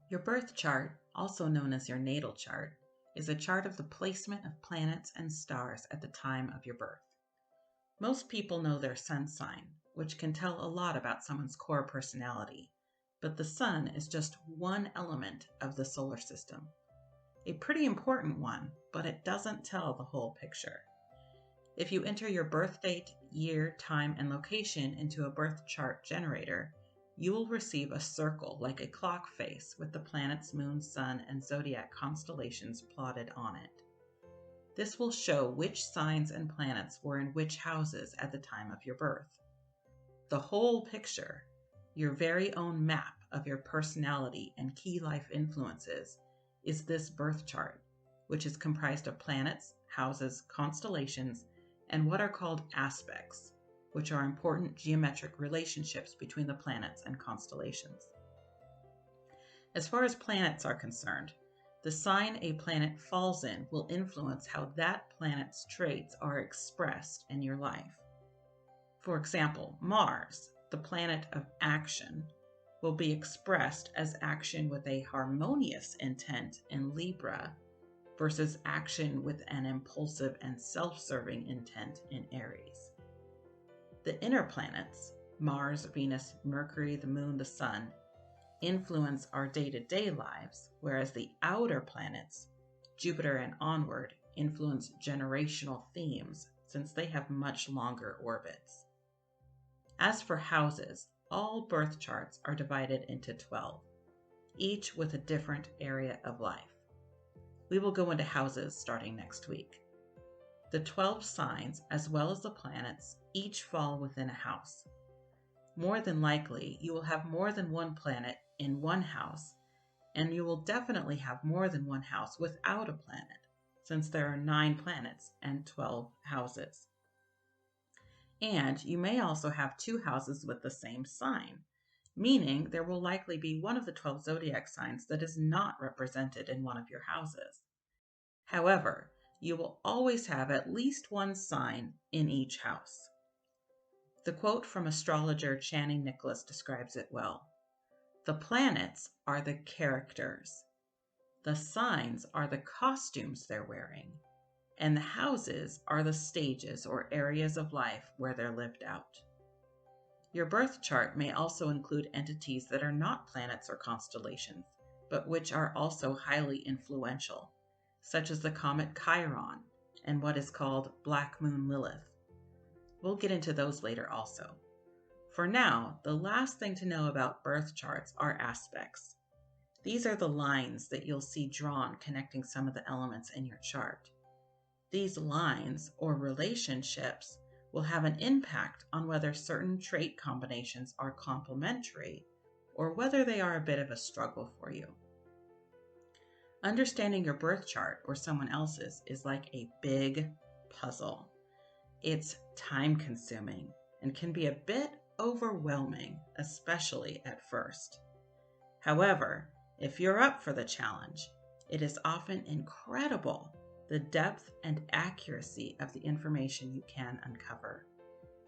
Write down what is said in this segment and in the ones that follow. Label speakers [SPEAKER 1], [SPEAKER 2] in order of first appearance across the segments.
[SPEAKER 1] Your birth chart, also known as your natal chart, is a chart of the placement of planets and stars at the time of your birth. Most people know their sun sign, which can tell a lot about someone's core personality, but the sun is just one element of the solar system. A pretty important one, but it doesn't tell the whole picture. If you enter your birth date, year, time, and location into a birth chart generator, you will receive a circle like a clock face with the planets, moon, sun, and zodiac constellations plotted on it. This will show which signs and planets were in which houses at the time of your birth. The whole picture, your very own map of your personality and key life influences, is this birth chart, which is comprised of planets, houses, constellations, and what are called aspects, which are important geometric relationships between the planets and constellations. As far as planets are concerned, the sign a planet falls in will influence how that planet's traits are expressed in your life. For example, Mars, the planet of action, will be expressed as action with a harmonious intent in Libra versus action with an impulsive and self-serving intent in Aries. The inner planets, Mars, Venus, Mercury, the Moon, the Sun, influence our day-to-day lives, whereas the outer planets, Jupiter and onward, influence generational themes since they have much longer orbits. As for houses, all birth charts are divided into 12, each with a different area of life. We will go into houses starting next week. The 12 signs, as well as the planets, each fall within a house. More than likely, you will have more than one planet in one house, and you will definitely have more than one house without a planet, since there are 9 planets and 12 houses. And you may also have 2 houses with the same sign, meaning there will likely be one of the 12 zodiac signs that is not represented in one of your houses. However, you will always have at least one sign in each house. The quote from astrologer Chani Nicholas describes it well. The planets are the characters. The signs are the costumes they're wearing. And the houses are the stages or areas of life where they're lived out. Your birth chart may also include entities that are not planets or constellations, but which are also highly influential, such as the comet Chiron and what is called Black Moon Lilith. We'll get into those later also. For now, the last thing to know about birth charts are aspects. These are the lines that you'll see drawn connecting some of the elements in your chart. These lines, or relationships, will have an impact on whether certain trait combinations are complementary or whether they are a bit of a struggle for you. Understanding your birth chart or someone else's is like a big puzzle. It's time-consuming and can be a bit overwhelming, especially at first. However, if you're up for the challenge, it is often incredible the depth and accuracy of the information you can uncover.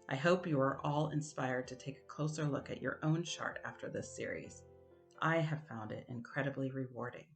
[SPEAKER 1] I hope you are all inspired to take a closer look at your own chart after this series. I have found it incredibly rewarding.